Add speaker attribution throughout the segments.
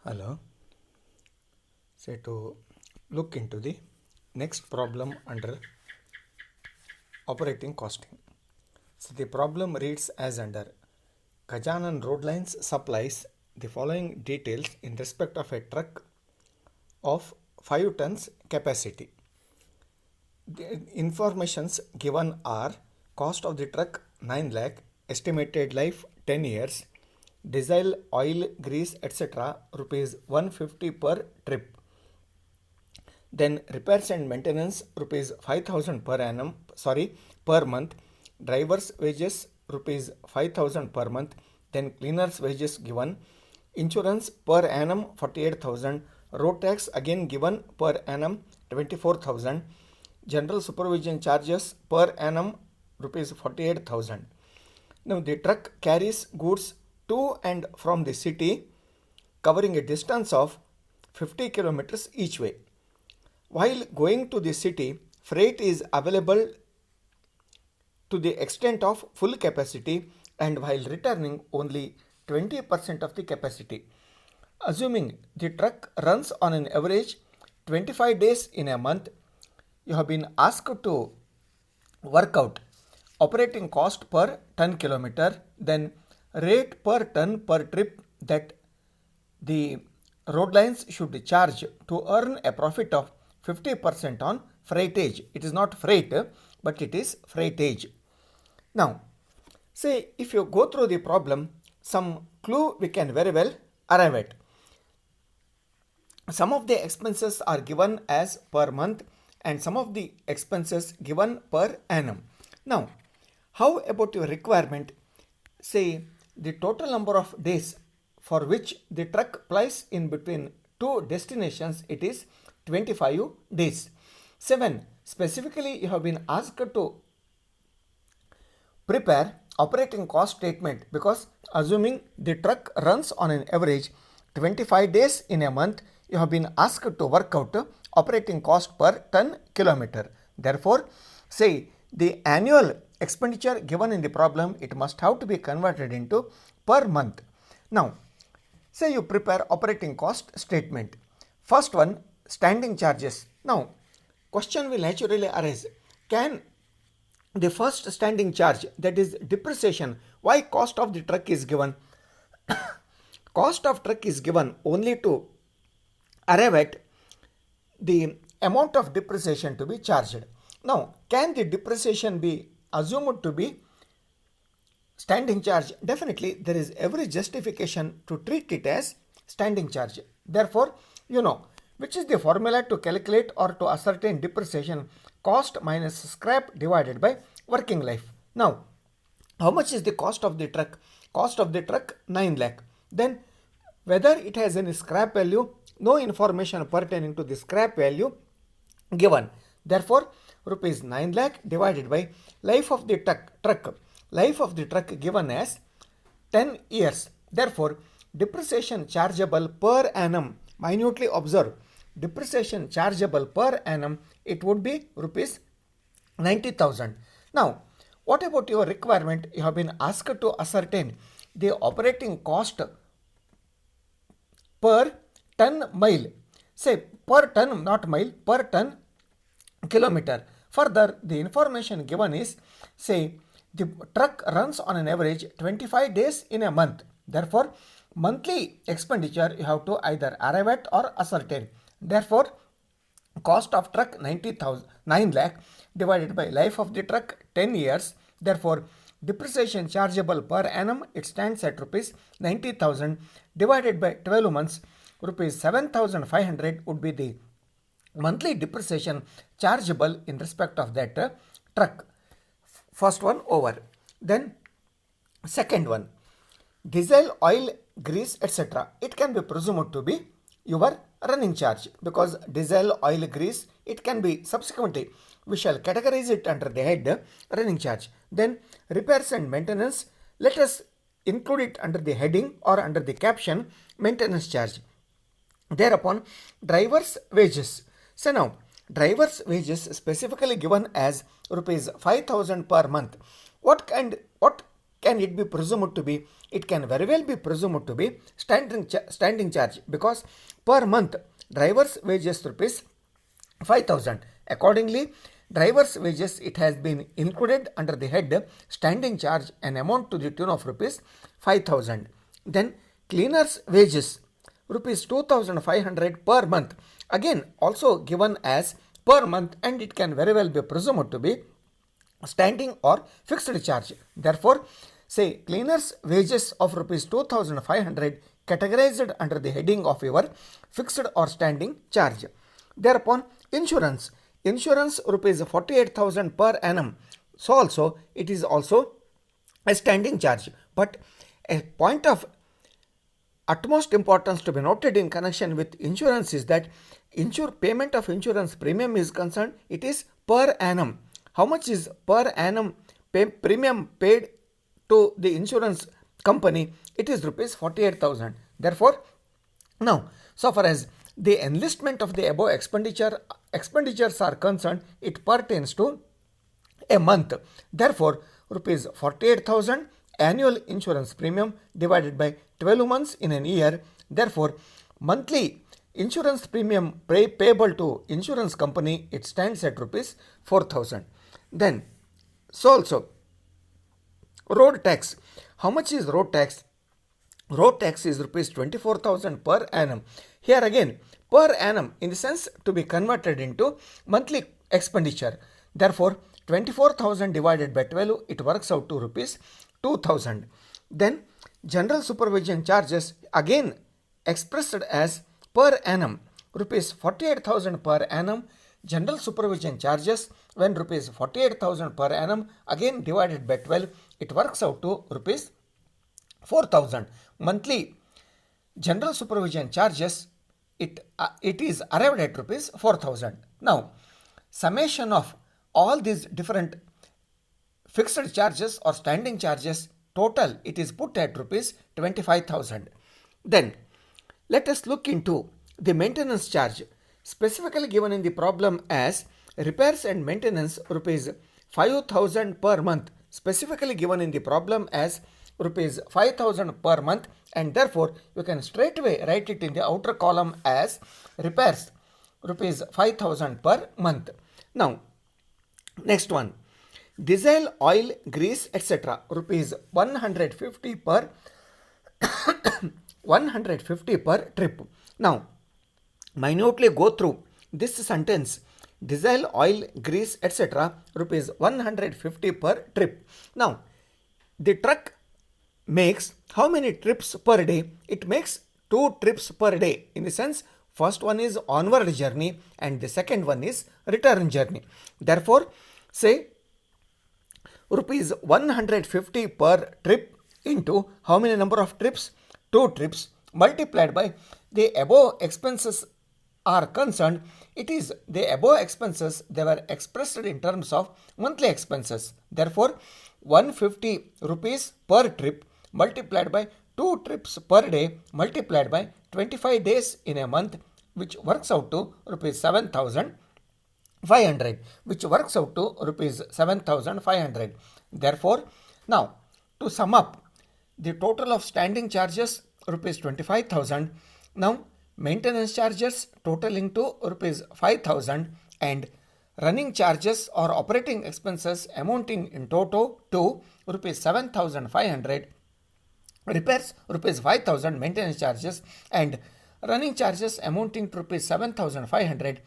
Speaker 1: Hello. So to look into the next problem under operating costing. So the problem reads as under Gajanan Road Lines supplies the following details in respect of a truck of 5 tons capacity. The informations given are cost of the truck 9 lakh, estimated life 10 years, diesel, oil, grease, etc. rupees 150 per trip. Then repairs and maintenance rupees 5000 per month. Drivers wages rupees 5000 per month. Then cleaners wages given. Insurance per annum 48,000. Road tax again given per annum 24,000. General supervision charges per annum rupees 48,000. Now the truck carries goods to and from the city covering a distance of 50 kilometers each way. While going to the city, freight is available to the extent of full capacity, and while returning only 20% of the capacity. Assuming the truck runs on an average 25 days in a month, you have been asked to work out operating cost per ton kilometer, then rate per ton per trip that the road lines should charge to earn a profit of 50% on freightage. It is not freight, but it is freightage. Now, say if you go through the problem, some clue we can very well arrive at. Some of the expenses are given as per month and some of the expenses given per annum. Now, how about your requirement? Say the total number of days for which the truck plies in between two destinations, it is 25 days. 7. Specifically, you have been asked to prepare operating cost statement because assuming the truck runs on an average 25 days in a month, you have been asked to work out operating cost per ton kilometer. Therefore, say the annual expenditure given in the problem, it must have to be converted into per month. Now, say you prepare operating cost statement. First one, standing charges. Now, question will naturally arise. Can the first standing charge, that is depreciation, why cost of the truck is given? Cost of truck is given only to arrive at the amount of depreciation to be charged. Now, can the depreciation be assumed to be standing charge? Definitely, there is every justification to treat it as standing charge. Therefore, you know which is the formula to calculate or to ascertain depreciation: cost minus scrap divided by working life. Now, how much is the cost of the truck? Cost of the truck 9 lakh. Then whether it has any scrap value, no information pertaining to the scrap value given. Therefore, rupees 9 lakh divided by life of the truck. Life of the truck given as 10 years. Therefore, depreciation chargeable per annum, minutely observe, depreciation chargeable per annum, it would be rupees 90,000. Now, what about your requirement? You have been asked to ascertain the operating cost per ton mile. Say per ton, not mile, per ton kilometer. Further, the information given is, say, the truck runs on an average 25 days in a month. Therefore, monthly expenditure you have to either arrive at or ascertain. Therefore, cost of truck 9 lakh divided by life of the truck 10 years. Therefore, depreciation chargeable per annum, it stands at rupees 90,000 divided by 12 months, rupees 7,500 would be the monthly depreciation chargeable in respect of that truck. First one over. Then second one, diesel, oil, grease, etc. It can be presumed to be your running charge because diesel, oil, grease, it can be subsequently, we shall categorize it under the head running charge. Then repairs and maintenance, let us include it under the heading or under the caption maintenance charge. Thereupon, driver's wages. So now, driver's wages specifically given as rupees 5,000 per month. What can it be presumed to be? it can very well be presumed to be standing charge, because per month driver's wages rupees 5,000. Accordingly, driver's wages, it has been included under the head standing charge, an amount to the tune of rupees 5,000. Then cleaner's wages rupees 2,500 per month, again also given as per month, and it can very well be presumed to be standing or fixed charge. Therefore, say cleaner's wages of rupees 2,500 categorized under the heading of your fixed or standing charge. Thereupon insurance rupees 48,000 per annum, so also it is also a standing charge. But a point of utmost importance to be noted in connection with insurance is that payment of insurance premium is concerned, it is per annum. How much is per annum premium paid to the insurance company? It is rupees 48,000. Therefore, now so far as the enlistment of the above expenditures are concerned, it pertains to a month. Therefore, rupees 48,000 annual insurance premium divided by 12 months in an year. Therefore, monthly insurance premium payable to insurance company, it stands at rupees 4,000. Then, so also road tax. How much is road tax? Road tax is rupees 24,000 per annum. Here again, per annum in the sense to be converted into monthly expenditure. Therefore, 24,000 divided by 12, it works out to rupees 2,000. Then general supervision charges, again expressed as per annum, rupees 48,000 per annum. General supervision charges, when rupees 48,000 per annum, again divided by 12, it works out to rupees 4,000. Monthly general supervision charges, it is arrived at rupees 4,000. Now, summation of all these different fixed charges or standing charges, total it is put at rupees 25,000. Then let us look into the maintenance charge, specifically given in the problem as repairs and maintenance rupees 5,000 per month, specifically given in the problem as rupees 5,000 per month, and therefore you can straightaway write it in the outer column as repairs rupees 5,000 per month. Now, next one, diesel, oil, grease, etc. rupees 150 per 150 per trip. Now, minutely go through this sentence. Diesel, oil, grease, etc. rupees 150 per trip. Now, the truck makes how many trips per day? It makes 2 trips per day. In the sense, first one is onward journey and the second one is return journey. Therefore, say rupees 150 per trip into how many number of trips? 2 trips, multiplied by the above expenses are concerned. It is the above expenses, they were expressed in terms of monthly expenses. Therefore, 150 rupees per trip multiplied by 2 trips per day multiplied by 25 days in a month, which works out to rupees 7,500, which works out to rupees 7,500. Therefore, now to sum up, the total of standing charges rupees 25,000. Now, maintenance charges totaling to rupees 5,000 and running charges or operating expenses amounting in total to rupees 7,500. Repairs rupees 5,000, maintenance charges and running charges amounting to rupees 7,500.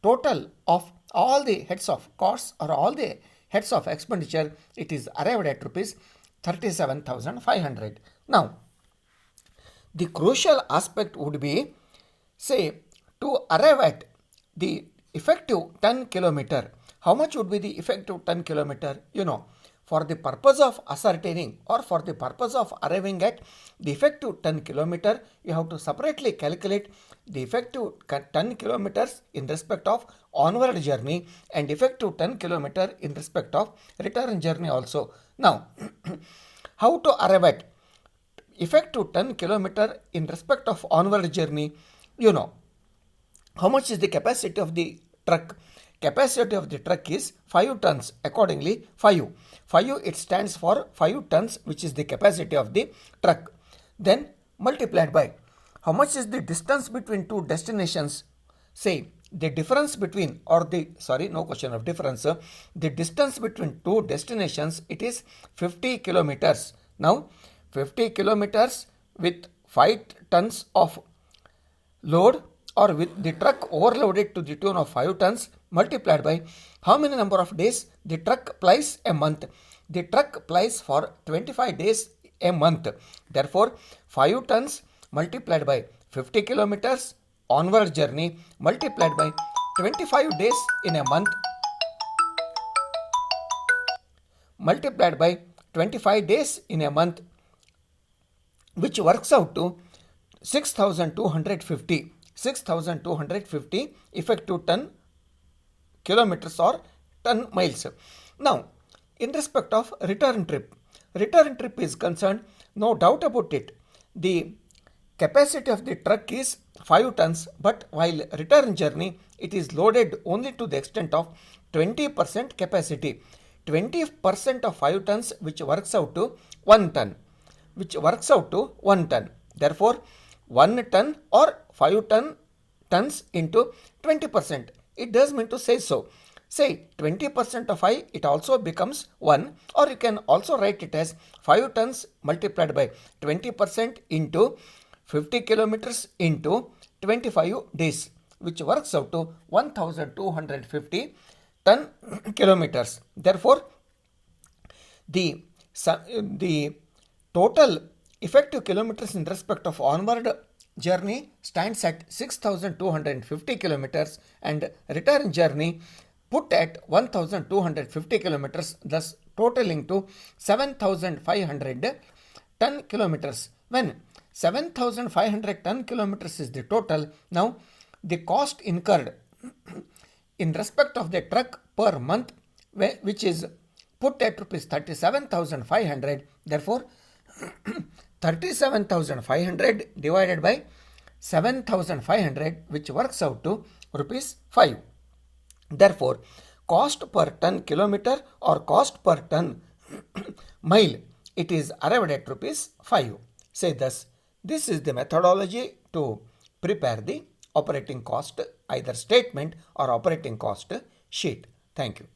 Speaker 1: Total of all the heads of costs or all the heads of expenditure, it is arrived at rupees 37,500. Now, the crucial aspect would be, say, to arrive at the effective 10 kilometer. How much would be the effective 10 kilometer? For the purpose of ascertaining or for the purpose of arriving at the effective 10 kilometer, you have to separately calculate the effective 10 kilometers in respect of onward journey and effective 10 kilometer in respect of return journey also. Now, how to arrive at effective 10 kilometer in respect of onward journey? How much is the capacity of the truck? capacity of the truck is 5 tons. Accordingly, 5 it stands for 5 tons, which is the capacity of the truck. Then multiplied by how much is the distance between two destinations. Say the difference between, or the, sorry, no question of difference, the distance between two destinations, it is 50 kilometers. Now 50 kilometers with 5 tons of load, or with the truck overloaded to the tune of 5 tons, multiplied by how many number of days the truck plies a month. The truck plies for 25 days a month. Therefore 5 tons multiplied by 50 kilometers onward journey multiplied by 25 days in a month multiplied by 25 days in a month, which works out to 6,250 effective ton kilometers or ton miles. Now, in respect of return trip is concerned, no doubt about it, the capacity of the truck is 5 tons, but while return journey, it is loaded only to the extent of 20% capacity. 20% of 5 tons, which works out to 1 ton. Therefore, 1 ton or 5 tons into 20%. It does mean to say so. Say 20% of 5, it also becomes 1, or you can also write it as 5 tons multiplied by 20% into 50 kilometers into 25 days, which works out to 1,250 ton kilometers. Therefore, the total effective kilometers in respect of onward journey stands at 6,250 kilometers and return journey put at 1,250 kilometers, thus totaling to 7,500 ton kilometers. When 7,500 ton kilometers is the total, now the cost incurred in respect of the truck per month, which is put at rupees 37,500. Therefore, 37,500 divided by 7,500, which works out to rupees 5. Therefore, cost per ton kilometer or cost per ton mile, it is arrived at rupees 5. Say thus, this is the methodology to prepare the operating cost, either statement or operating cost sheet. Thank you.